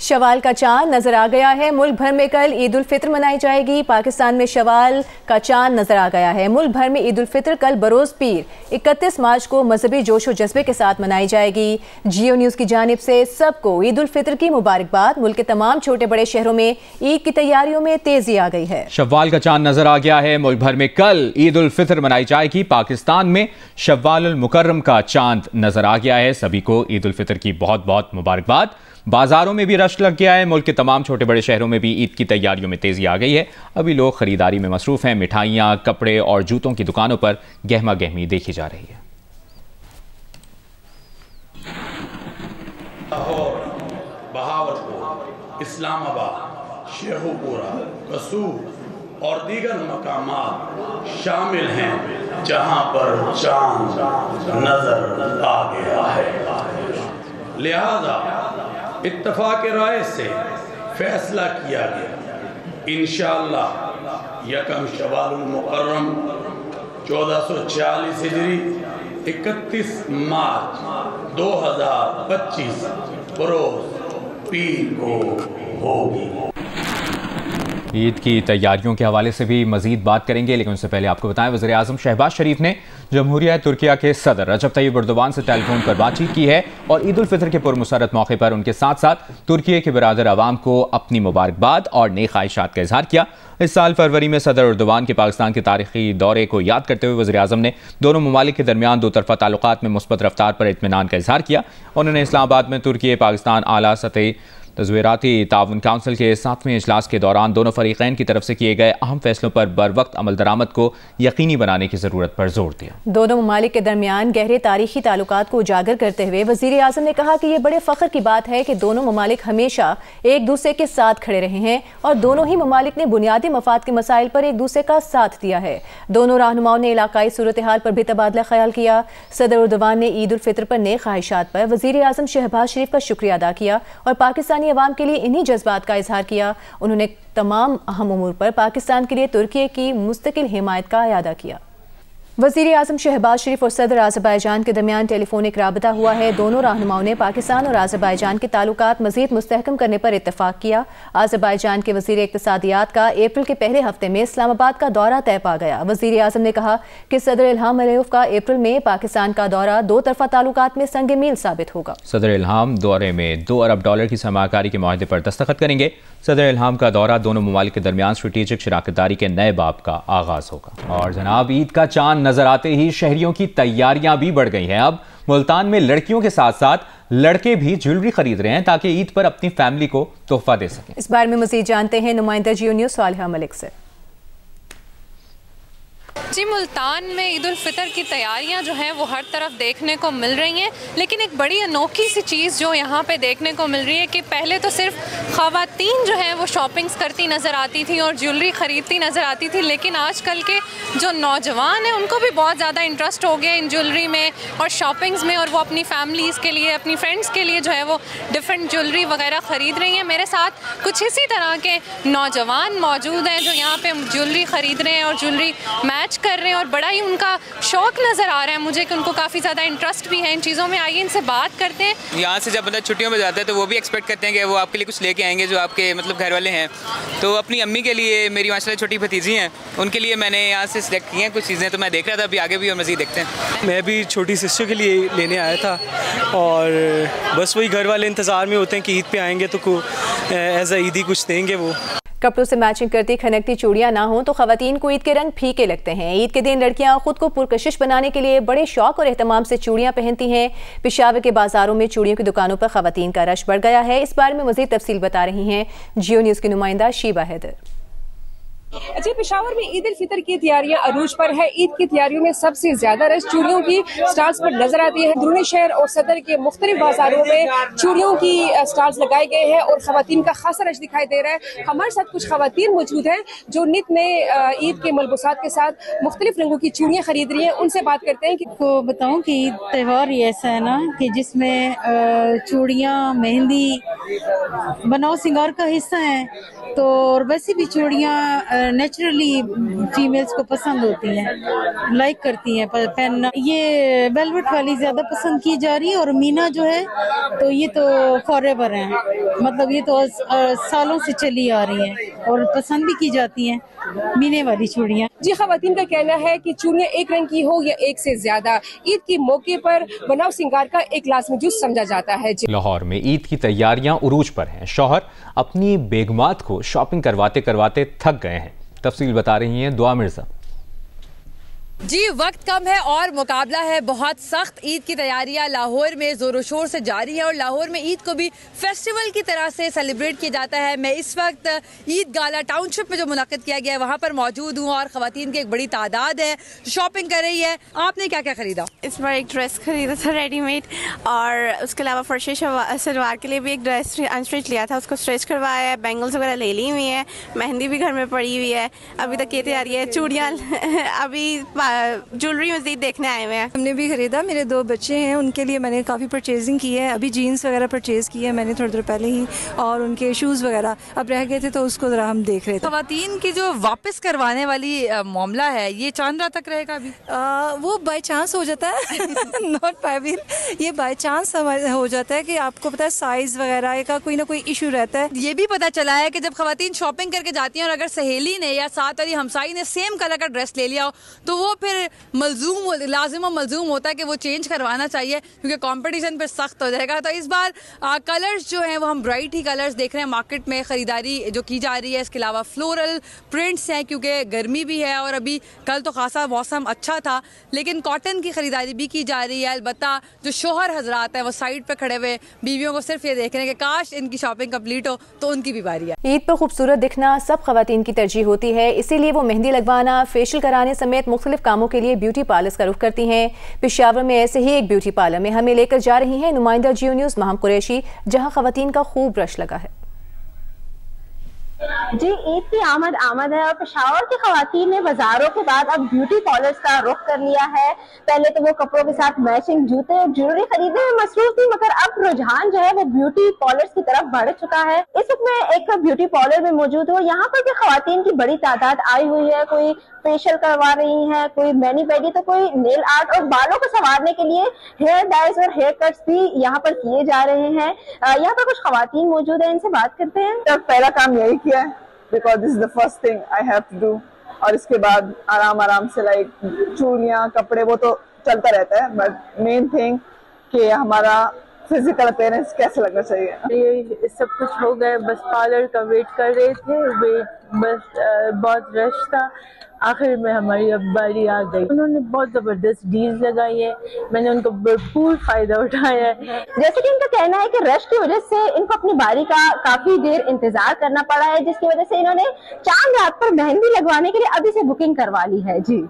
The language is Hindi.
शवाल का चांद नजर आ गया है। मुल्क भर में कल ईद उल फित्र मनाई जाएगी। पाकिस्तान में शवाल का चांद नजर आ गया है। मुल्क भर में ईद उल फित्र कल बरोज पीर 31 मार्च को मजहबी जोशो जज्बे के साथ मनाई जाएगी। जियो न्यूज की जानिब से सबको ईद उल फित्र की मुबारकबाद। मुल्क के तमाम छोटे बड़े शहरों में ईद की तैयारियों में तेजी आ गई है। शव्वाल का चांद नजर आ गया है। मुल्क भर में कल ईद उल फित्र मनाई जाएगी। पाकिस्तान में शव्वाल उल मुकर्रम का चांद नजर आ गया है। सभी को ईद उल फित्र की बहुत बहुत मुबारकबाद। बाजारों में भी रश लग गया है। मुल्क के तमाम छोटे बड़े शहरों में भी ईद की तैयारियों में तेजी आ गई है। अभी लोग खरीदारी में मसरूफ हैं। मिठाइयाँ, कपड़े और जूतों की दुकानों पर गहमा गहमी देखी जा रही है। लाहौर, बहावलपुर, इस्लामाबाद, शेखुपुरा, कसूर और दीगर मकामात शामिल हैं जहां पर चांद नजर आ गया है। लिहाजा इत्तफाक राय से फैसला किया गया इंशाअल्लाह यकम शवाल मुकर्रम 1440 हिजरी 31 मार्च 2025 बरोज पीर को होगी। ईद की तैयारियों के हवाले से भी मजीद बात करेंगे, लेकिन उससे पहले आपको बताएं वज़ीर आज़म शहबाज शरीफ ने जमहूरिया तुर्किया के सदर रजब तैयब एर्दोगान से टेलीफोन पर बातचीत की है और ईद उल फित्र के पुरमसरत मौके पर उनके साथ साथ तुर्किया के बिरादर अवाम को अपनी मुबारकबाद और नेक ख्वाहिशात का इजहार किया। इस साल फरवरी में सदर एर्दोगान के पाकिस्तान के तारीखी दौरे को याद करते हुए वज़ीर आज़म ने दोनों ममालिक के दरमियान दो तरफ़ा ताल्लुकात में मुस्बत रफ्तार पर इत्मीनान का इजहार किया। उन्होंने इस्लामाबाद में तुर्की पाकिस्तान आला सतही तज़वीराती ताउन काउंसिल के 7वें इजलास के दौरान दोनों फरीक़ैन की तरफ से किए गए अहम फैसलों पर बर वक्त अमल दरामद को यकीनी बनाने की ज़रूरत पर जोर दिया। दोनों ममालिक के दरमियान गहरे तारीखी ताल्लुकात को उजागर करते हुए वज़ीर आज़म ने कहा कि यह बड़े फ़ख्र की बात है कि दोनों ममालिक हमेशा एक दूसरे के साथ खड़े रहे हैं और दोनों ही ममालिक ने बुनियादी मफाद के मसाइल पर एक दूसरे का साथ दिया है। दोनों रहनुमाओं ने इलाकाई सूरत हाल पर भी तबादला ख्याल किया। सदर एर्दोगान ने ईद उल फित्र पर नेक ख्वाहिशात पर वज़ीर आज़म शहबाज शरीफ का शुक्रिया अदा किया और पाकिस्तानी अवाम के लिए इन्हीं जज्बात का इजहार किया। उन्होंने तमाम अहम उमूर पर पाकिस्तान के लिए तुर्की की मुस्तकिल हिमायत का अयादा किया। वज़ीर आज़म शहबाज शरीफ और सदर आज़रबाईजान के दरमियान टेलीफोनिक राबता हुआ है। दोनों रहनुमाओं ने पाकिस्तान और आज़रबाईजान के ताल्लुकात मज़ीद मुस्तहकम करने पर इत्तफाक किया। आज़रबाईजान के वज़ीर इक़्तिसादियात का अप्रैल के पहले हफ्ते में इस्लामाबाद का दौरा तय पा गया। वज़ीर आज़म ने कहा कि सदर इल्हाम अलीयफ का अप्रैल में पाकिस्तान का दौरा दो तरफ़ा ताल्लुकात में संग मील साबित होगा। सदर इल्हाम दौरे में $2 अरब की सरमाकारी के माहदे पर दस्तखत करेंगे। सदर इल्हाम का दौरा दोनों ममालिक के दरमियान स्ट्रेटेजिक शराकतदारी के नए बाब का आगाज होगा। और जनाब, ईद का चांद नजर आते ही शहरियों की तैयारियां भी बढ़ गई हैं। अब मुल्तान में लड़कियों के साथ साथ लड़के भी ज्वेलरी खरीद रहे हैं ताकि ईद पर अपनी फैमिली को तोहफा दे सकें। इस बारे में मजीद जानते हैं नुमाइंदा जियो न्यूज़ सालिहा मलिक से। जी, मुल्तान में ईद उल फितर की तैयारियां जो हैं वो हर तरफ देखने को मिल रही हैं, लेकिन एक बड़ी अनोखी सी चीज़ जो यहाँ पे देखने को मिल रही है कि पहले तो सिर्फ ख़वातीन जो हैं वो शॉपिंग्स करती नज़र आती थी और ज्वेलरी ख़रीदती नज़र आती थी, लेकिन आजकल के जो नौजवान हैं उनको भी बहुत ज़्यादा इंटरेस्ट हो गया इन ज्वेलरी में और शॉपिंग्स में, और वो अपनी फैमिलीज़ के लिए, अपनी फ्रेंड्स के लिए जो है वो डिफरेंट ज्वेलरी वगैरह ख़रीद रही हैं। मेरे साथ कुछ इसी तरह के नौजवान मौजूद हैं जो यहाँ पर ज्वेलरी ख़रीद रहे हैं और ज्वेलरी मैच कर रहे हैं और बड़ा ही उनका शौक नज़र आ रहा है मुझे कि उनको काफ़ी ज़्यादा इंटरेस्ट भी है इन चीज़ों में। आइए इनसे बात करते हैं। यहाँ से जब मतलब छुट्टियों में जाता है तो वो भी एक्सपेक्ट करते हैं कि वो आपके लिए कुछ लेके आएंगे जो आपके मतलब घर वाले हैं। तो अपनी अम्मी के लिए, मेरी माशाल्लाह छोटी भतीजी हैं, उनके लिए मैंने यहाँ से सिलेक्ट की हैं कुछ चीज़ें, तो मैं देख रहा था अभी आगे भी और मज़ीद देखते हैं। मैं भी छोटी सिस्टर के लिए लेने आया था और बस वही घर वाले इंतज़ार में होते हैं कि ईद पे आएंगे तो एज अ ईदी कुछ देंगे। वो कपड़ों से मैचिंग करती खनकती चूड़ियां ना हो तो खवातीन को ईद के रंग फीके लगते हैं। ईद के दिन लड़कियां खुद को पुरकशिश बनाने के लिए बड़े शौक और एहतमाम से चूड़ियां पहनती हैं। पेशावर के बाजारों में चूड़ियों की दुकानों पर खवातीन का रश बढ़ गया है। इस बारे में मजीद तफसील बता रही हैं जियो न्यूज़ की नुमाइंदा शीबा हैदर। अच्छा, पेशावर में ईद उल फितर की तैयारियां अरूज पर है। ईद की तैयारियों में सबसे ज्यादा रश चूड़ियों की स्टॉल्स पर नजर आती है। अंदरूनी शहर और सदर के मुख्तलिफ बाजारों में चूड़ियों की स्टॉल्स लगाए गए हैं और खवातीन का खासा रश दिखाई दे रहा है। हमारे साथ कुछ खवातीन मौजूद हैं जो नित में ईद के मलबूसात के साथ मुख्तलिफ रंगों की चूड़ियां खरीद रही हैं। उनसे बात करते हैं। को बताऊं कि ईद त्यौहार ही ऐसा है ना कि जिसमें चूड़ियां, मेहंदी, बनाओ सिंगार का हिस्सा है तो और वैसे भी चूड़ियाँ नेचुरली फीमेल्स को पसंद होती हैं, लाइक करती हैं पहनना। ये वेलवेट वाली ज्यादा पसंद की जा रही है और मीना जो है तो ये तो फॉरएवर है, मतलब ये तो सालों से चली आ रही हैं और पसंद भी की जाती हैं मीने वाली चूड़ियाँ। जी, खवातीन का कहना है कि चूड़ियाँ एक रंग की हो या एक से ज्यादा, ईद के मौके पर बनाव सिंगार का एक लाजमी जुज़ समझा जाता है। लाहौर में ईद की तैयारियां उरूज पर हैं। शौहर अपनी बेगमात को शॉपिंग करवाते करवाते थक गए हैं। तफसील बता रही हैं दुआ मिर्जा। जी, वक्त कम है और मुकाबला है बहुत सख्त। ईद की तैयारियां लाहौर में जोरों शोर से जारी है और लाहौर में ईद को भी फेस्टिवल की तरह से सेलिब्रेट किया जाता है। मैं इस वक्त ईद गाला टाउनशिप में जो मुनक्किद किया गया है वहाँ पर मौजूद हूँ और ख़वातीन की एक बड़ी तादाद है जो शॉपिंग कर रही है। आपने क्या क्या खरीदा? इस बार एक ड्रेस खरीदा था रेडीमेड, और उसके अलावा फर्शी सलवार के लिए भी एक ड्रेस अनस्टिच लिया था, उसको स्ट्रेच करवाया है। बैंगल्स वगैरह ले ली हुई है, मेहंदी भी घर में पड़ी हुई है। अभी तक ये तैयारी है। चूड़ियाँ अभी ज्वेलरी मज़ीद देखने आए हुए हैं। हमने भी खरीदा, मेरे 2 बच्चे हैं, उनके लिए मैंने काफ़ी परचेजिंग की है। अभी जीन्स वगैरह परचेज़ की है मैंने थोड़ी देर पहले ही, और उनके शूज़ वगैरह अब रह गए थे तो उसको ज़रा हम देख रहे थे। ख़वातीन की जो वापस करवाने वाली मामला है ये चांद रात तक रहेगा अभी? वो बाई चांस हो जाता है नॉट बाय विल, ये बाई चांस हो जाता है कि आपको पता है साइज़ वगैरह का कोई ना कोई इशू रहता है। ये भी पता चला है कि जब ख़वातीन शॉपिंग करके जाती हैं और अगर सहेली ने या साथ वाली हमसाई ने सेम कलर का ड्रेस ले लिया हो तो वो फिर लाजिम मलजूम होता है कि वो चेंज करवाना चाहिए क्योंकि कंपटीशन पे सख्त हो जाएगा। तो इस बार कलर्स जो हैं वो हम ब्राइट ही कलर्स देख रहे हैं मार्केट में खरीदारी जो की जा रही है। इसके अलावा फ्लोरल प्रिंट्स हैं क्योंकि गर्मी भी है और अभी कल तो खासा मौसम अच्छा था, लेकिन कॉटन की खरीदारी भी की जा रही है। अलबत्ता जो शोहर हजरात हैं वो साइड पे खड़े हुए बीवियों को सिर्फ ये देख रहे हैं कि काश इनकी शॉपिंग कंप्लीट हो तो उनकी भी बारी है। ईद पर खूबसूरत दिखना सब खवातीन की तरजीह होती है, इसीलिए वो मेहंदी लगवाना, फेशियल कराने समेत मुख्तलिफ कामों के लिए ब्यूटी पार्लर्स का रुख करती हैं। पेशावर में ऐसे ही एक ब्यूटी पार्लर में हमें लेकर जा रही हैं नुमाइंदा जियो न्यूज़ महम कुरैशी, जहां खवातीन का खूब रश लगा है। जी, ईद की आमद है और पेशावर की खवातीन ने बाजारों के बाद अब ब्यूटी पार्लर्स का रुख कर लिया है। पहले तो वो कपड़ों के साथ मैचिंग जूते और ज्वेलरी खरीदने में मसरूफ थी, मगर अब रुझान जो है वो ब्यूटी पार्लर्स की तरफ बढ़ चुका है। इस वक्त मैं एक ब्यूटी पार्लर में मौजूद हूँ। यहाँ पर भी खवातीन की बड़ी तादाद आई हुई है। कोई फेशियल करवा रही है, कोई मैनी पेडी, तो कोई नेल आर्ट और बालों को संवारने के लिए हेयर डाइज और हेयर कट्स भी यहाँ पर किए जा रहे हैं। यहाँ पर कुछ खवातीन मौजूद है, इनसे बात करते हैं। तो पहला काम यही किया है because this is the first thing I have to do, और इसके बाद आराम से लाइक चूड़ियाँ कपड़े वो तो चलता रहता है, बट मेन थिंग कि हमारा फिजिकल अपीयरेंस कैसे लगना चाहिए। ये सब कुछ हो गया, बस पार्लर का वेट कर रहे थे, बस बहुत रश था। आखिर में हमारी अब बारी आ गई। उन्होंने बहुत जबरदस्त डील लगाई है, मैंने उनको भरपूर फायदा उठाया है। जैसे कि इनका कहना है कि रश की वजह से इनको अपनी बारी का काफी देर इंतजार करना पड़ा है, जिसकी वजह से इन्होंने चांद रात पर मेहंदी लगवाने के लिए अभी से बुकिंग करवा ली है। जी।